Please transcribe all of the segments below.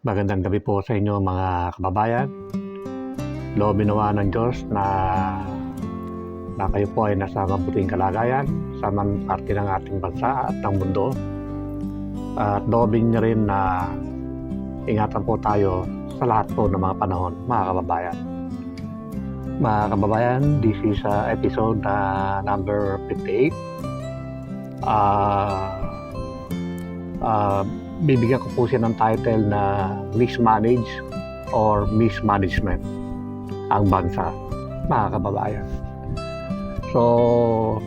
Magandang gabi po sa inyo mga kababayan. Loobin nawa ng Diyos na kayo po ay nasa mabuting kalagayan sa parte ng ating bansa at ng mundo. At loobin niyo rin na ingatan po tayo sa lahat po ng mga panahon, mga kababayan. Mga kababayan, this is episode number 58. Bibigyan ko po siya ng title na Mismanage or Mismanagement ang bansa, mga kababayan. So,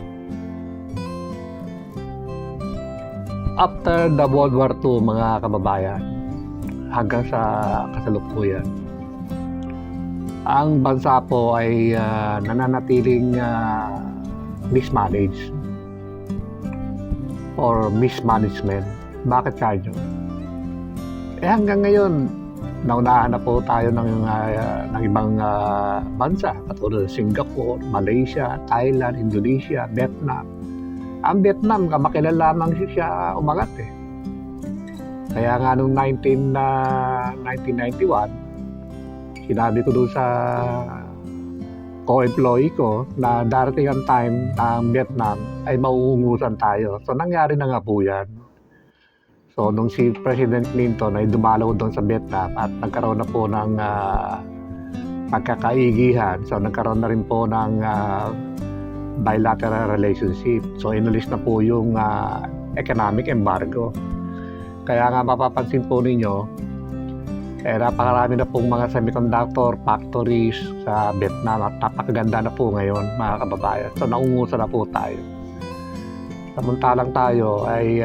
after the World War II, mga kababayan, hanggang sa kasalukuyan, ang bansa po ay nananatiling mismanaged or mismanagement. Bakit kaya? Hanggang ngayon, naunahan na po tayo ng ibang bansa, katulad ng Singapore, Malaysia, Thailand, Indonesia, Vietnam. Ang Vietnam, kamakilala lamang siya umangat eh. Kaya nga noong 1991, sinabi ko doon sa co-employee ko na darating ang time na ang Vietnam ay mauungusan tayo. So nangyari na nga po yan. So nung si President Clinton ay dumalaw doon sa Vietnam at nagkaroon na po ng pagkakaigihan. So nagkaroon na rin po ng bilateral relationship. So inalis na po yung economic embargo. Kaya nga mapapansin po ninyo, napakarami na pong mga semiconductor factories sa Vietnam at napakaganda na po ngayon, mga kababayan. So naungusan na po tayo. Samantalang tayo ay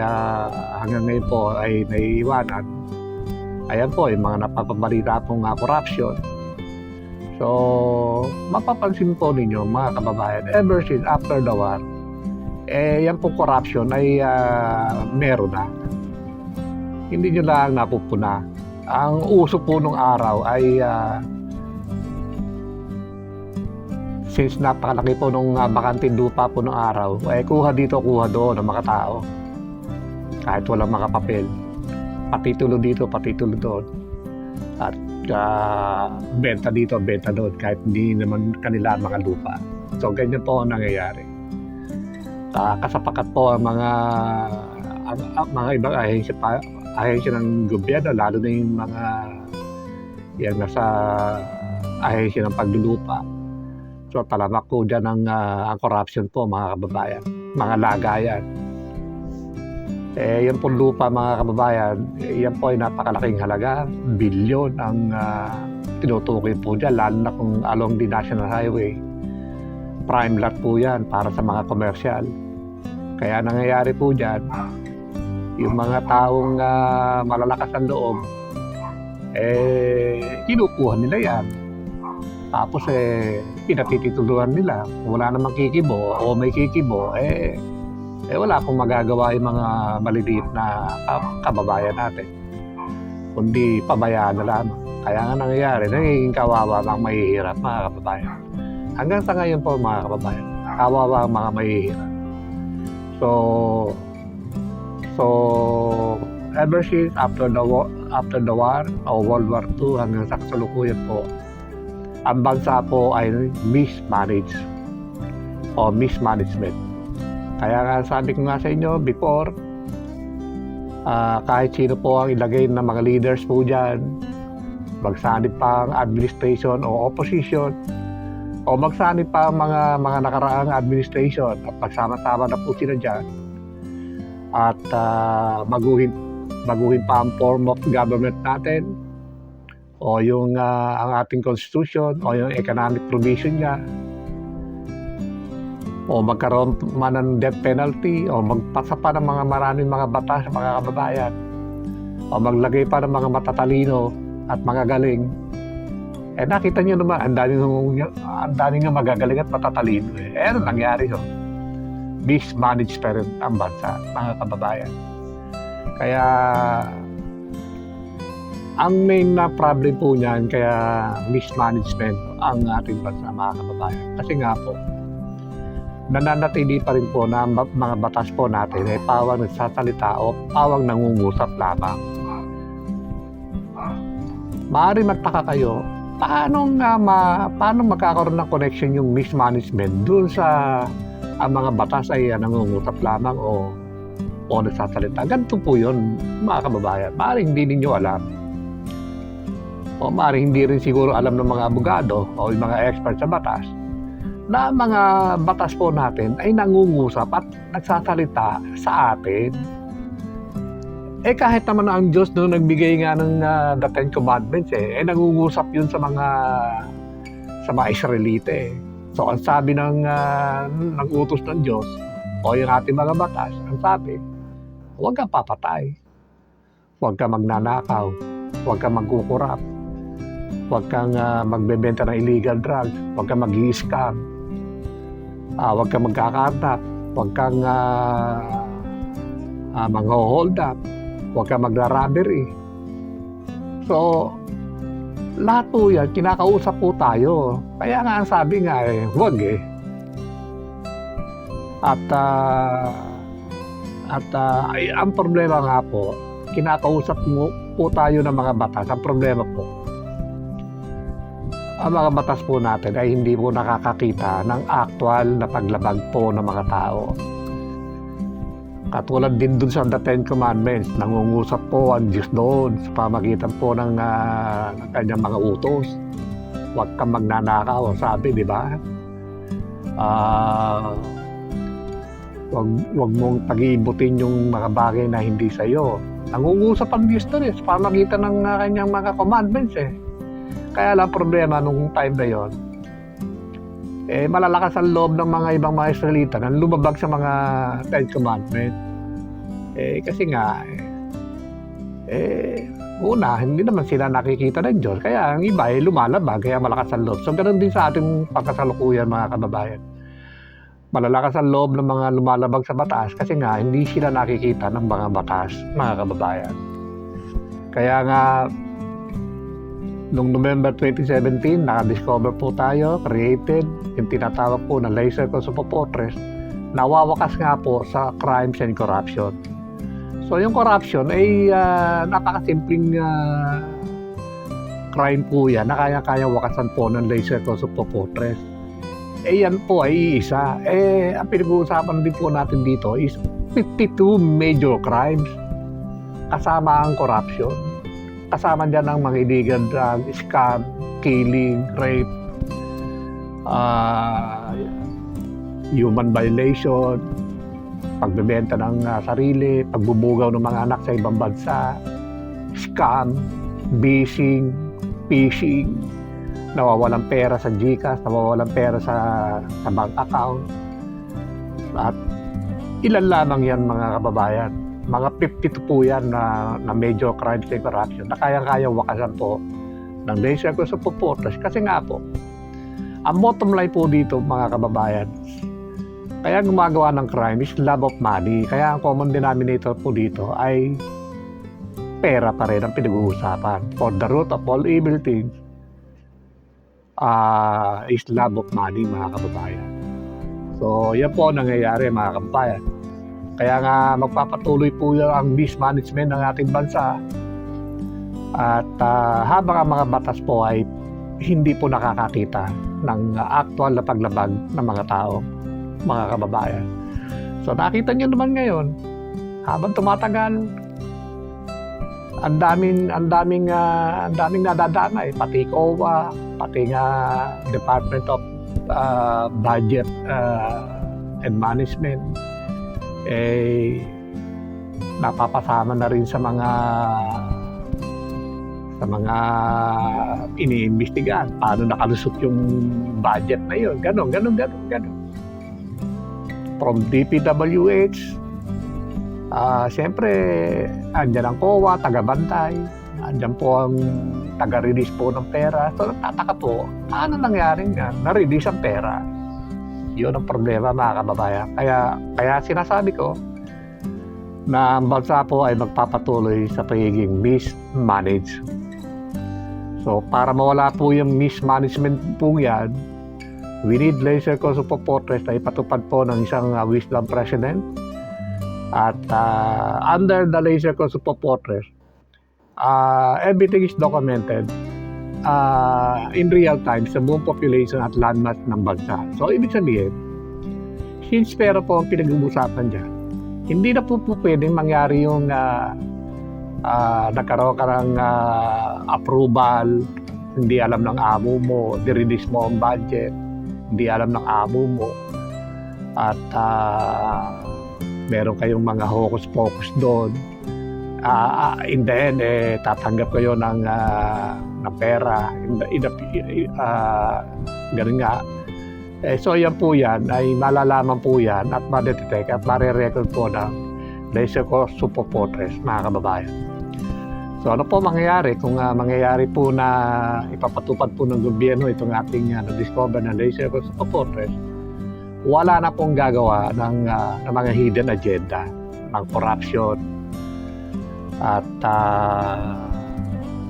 hanggang ngayon po ay naiiwanan. Ayan po, yung mga napapabalita pong corruption. So, mapapansin po ninyo mga kababayan, ever since after the war, yan pong corruption ay meron na. Hindi nyo lang napupuna. Ang uso po nung araw ay since napakalaki po nung bakanting lupa po nung araw, kuha dito, kuha doon ng mga tao. Kahit walang mga papel. Patitulo dito, patitulo doon. At benta dito, benta doon. Kahit hindi naman kanila mga lupa. So, ganyan po ang nangyayari. Kasapakat po ang mga ibang ahensya ng gobyerno, lalo na yung mga yan nasa ahensya ng paglulupa. So talamak po dyan ang corruption po, mga kababayan, mga lagayan. Yan po lupa, mga kababayan, yan po ay napakalaking halaga, bilyon ang tinutukoy po dyan, lalo na kung along the National Highway. Prime lot po yan para sa mga commercial. Kaya nangyayari po dyan, yung mga taong malalakas ang loob, kinukuha nila yan. Tapos pinatituluan nila. Wala namang kikibo o may kikibo, wala akong magagawa yung mga maliliit na kababayan natin. Kundi pabayaan na lamang. Kaya nga nangyayari, nagiging kawawa ang mahihirap, mga kababayan. Hanggang sa ngayon po, mga kababayan, kawawa ang mga mahihirap. So ever since after the war o World War II hanggang sa kasalukuyan po, ang bansa po ay mismanaged o mismanagement. Kaya nga sabi ko nga sa inyo before, kahit sino po ang ilagay ng mga leaders po dyan, magsanib pa ang administration o opposition, o magsanib pa ang mga nakaraang administration at pagsama-sama na po sila dyan, at baguhin pa ang form of government natin o yung ang ating constitution o yung economic provision niya, o magkaroon man ng death penalty o magpasa pa ng maraming mga batas, mga kababayan, o maglagay pa ng mga matatalino at mga galing. Nakita niyo naman, ang daming magagaling at matatalino. Ano nangyari so? Mismanaged pa rin ang bansa, mga kababayan. Kaya ang main na problem po niyan, kaya mismanagement ang ating bansa, mga kababayan. Kasi nga po, nananatili pa rin po na mga batas po natin ay pawang nagsasalita o pawang nangungusap lamang. Maaari magtaka kayo, paano magkakaroon ng connection yung mismanagement dun sa ang mga batas ay nangungutap lamang o nagsasalita. Ganito po yun, mga kababayan. Maaaring hindi ninyo alam. O maaaring hindi rin siguro alam ng mga abogado o yung mga expert sa batas na mga batas po natin ay nangungusap at nagsasalita sa atin. Kahit naman ang Diyos nung nagbigay nga ng the Ten Commandments, nangungusap yun sa mga Israelite. So ang sabi ng utos ng Diyos o yung ating mga batas, ang sabi, huwag kang papatay, huwag kang magnanakaw, huwag kang magkukurap, huwag kang magbebenta ng illegal drugs, huwag kang mag-i-scam, huwag kang magkakarnap, huwag kang mag-hold up, huwag kang magra-robbery. So, lahat po yan, kinakausap po tayo. Kaya nga ang sabi nga huwag ang problema nga po, kinakausap po tayo ng mga batas. Ang problema po, ang mga batas po natin ay hindi po nakakakita ng actual na paglabag po ng mga tao. Katulad din dun sa the Ten Commandments, nangungusap po ang Diyos doon sa pamagitan po ng kanyang mga utos. Huwag kang magnanakaw, sabi, di ba? Huwag mong pag-iibutin yung mga bagay na hindi sa'yo. Nangungusap ang Diyos doon sa pamagitan ng kanyang mga commandments Kaya lang problema nung time na yon, malalakas ang loob ng mga ibang mga Israelita na lumabag sa mga Ten Commandments. Kasi nga, una, hindi naman sila nakikita ng Diyos. Kaya ang iba ay lumalabag, kaya malakas ang loob. So, ganoon din sa ating pagkasalukuyan, mga kababayan. Malalakas ang loob ng mga lumalabag sa batas kasi nga, hindi sila nakikita ng mga batas, mga kababayan. Kaya nga, noong November 2017, nakadiscover po tayo, created, yung tinatawag po na Laser Kosovo Fortress, nawawakas nga po sa crimes and corruption. So yung corruption ay napakasimpleng crime po yan na kaya-kaya wakasan po ng Laser Kosovo Fortress. Yan po ay iisa. Ang pinag-uusapan din po natin dito is 52 major crimes kasama ang corruption. Kasama dyan ang mga illegal drug, scam, killing, rape, human violation, pagbebenta ng sarili, pagbubugaw ng mga anak sa ibang bansa, scam, phishing, nawawalang pera sa GCash, nawawalang pera sa bank account. At ilan lamang yan, mga kababayan. Mga 52 po yan na major crimes and corruption na kaya-kaya wakasan po ng Laser Kosovo Fortress. Kasi nga po, ang bottom line po dito, mga kababayan, kaya gumagawa ng crime is love of money. Kaya ang common denominator po dito ay pera pa rin ang pinag-uusapan. For the root of all evil things is love of money, mga kababayan. So, yan po ang nangyayari, mga kababayan. Kaya nga magpapatuloy po ang mismanagement ng ating bansa. At habang ang mga batas po ay hindi po nakakakita ng actual na paglabag ng mga tao, mga kababayan. So nakita nyo naman ngayon, habang tumatagal, ang daming nadadana pati COA, pati nga Department of Budget and Management, napapasama na rin sa mga iniimbestigahan. Paano nakalusot yung budget na yun? Ganon. From DPWH, siyempre, andyan ang COA, taga-bantay, andyan po ang taga-release po ng pera. So, nagtataka po, paano nangyari nga? Na-release ang pera. Yun ang problema, mga kababayan. Kaya sinasabi ko na ang bansa po ay magpapatuloy sa pagiging mismanaged. So, para mawala po yung mismanagement po yan, we need Laser Kosovo Fortress na ipatupad po ng isang wisdom president. At under the Laser Kosovo Fortress, everything is documented. in real time sa buong population at landmass ng bansa. So, ibig sabihin, since pera po ang pinag-uusapan dyan, hindi na po pwedeng mangyari yung nagkaroon ka ng approval, hindi alam ng amo mo, di-release mo ang budget, hindi alam ng amo mo, at meron kayong mga hocus-pocus doon. In the end, tatanggap kayo ng pera. Ganun nga. So yan po yan, ay malalaman po yan at madetect at marirecord po ng Laser Corp Super Fortress, mga kababayan. So ano po mangyayari kung mangyayari po na ipapatupad po ng gobyerno itong ating na-discover na Laser Corp Super Fortress? Wala na pong gagawa ng mga hidden agenda, ng corruption, at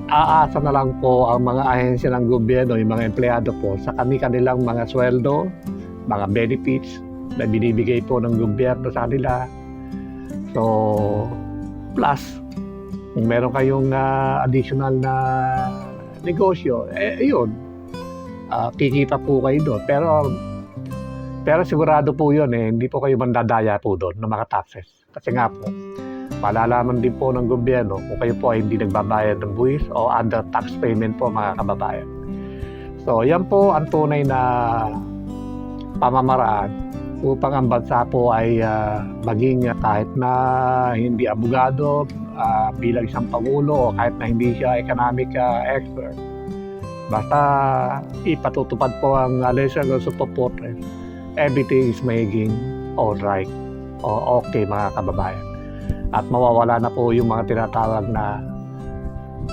aasa na lang po ang mga ahensya ng gobyerno, yung mga empleyado po sa kanilang mga sweldo, mga benefits na binibigay po ng gobyerno sa kanila. So, plus, kung meron kayong additional na negosyo, yun, kikita po kayo doon. Pero sigurado po yun, hindi po kayo mandadaya po doon ng mga taxes. Kasi nga po, malalaman din po ng gobyerno kung kayo po ay hindi nagbabayad ng buwis o under tax payment po, mga kababayan. So, yan po ang tunay na pamamaraan upang ang bansa po ay maging kahit na hindi abogado, bilang isang pangulo, o kahit na hindi siya economic expert. Basta ipatutupad po ang Laser Corp Super Fortress, everything is making alright o okay, mga kababayan. At mawawala na po yung mga tinatawag na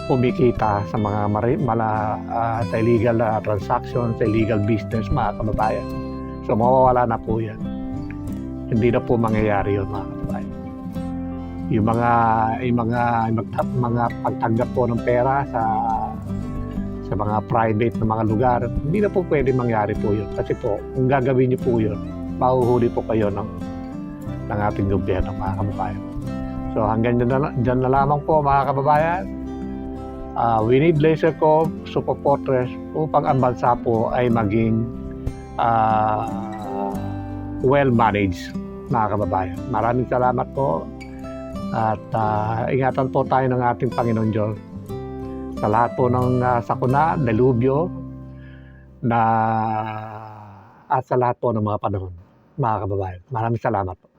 kumikita sa mga sa illegal transactions, sa illegal business, mga kababayan. So mawawala na po yan. Hindi na po mangyayari yun, mga kababayan. Yung mga pagtanggap po ng pera sa mga private na mga lugar, hindi na po pwede mangyari po yun. Kasi po, kung gagawin niyo po yun, mahuhuli po kayo ng ating gobyerno, mga kababayan. So hanggang dyan na lamang po, mga kababayan. We need Laser Corp Super Fortress upang ang bansa po ay maging well-managed, mga kababayan. Maraming salamat po at ingatan po tayo ng ating Panginoon Diyos sa lahat po ng sakuna, delubyo at sa lahat po ng mga panahon, mga kababayan. Maraming salamat po.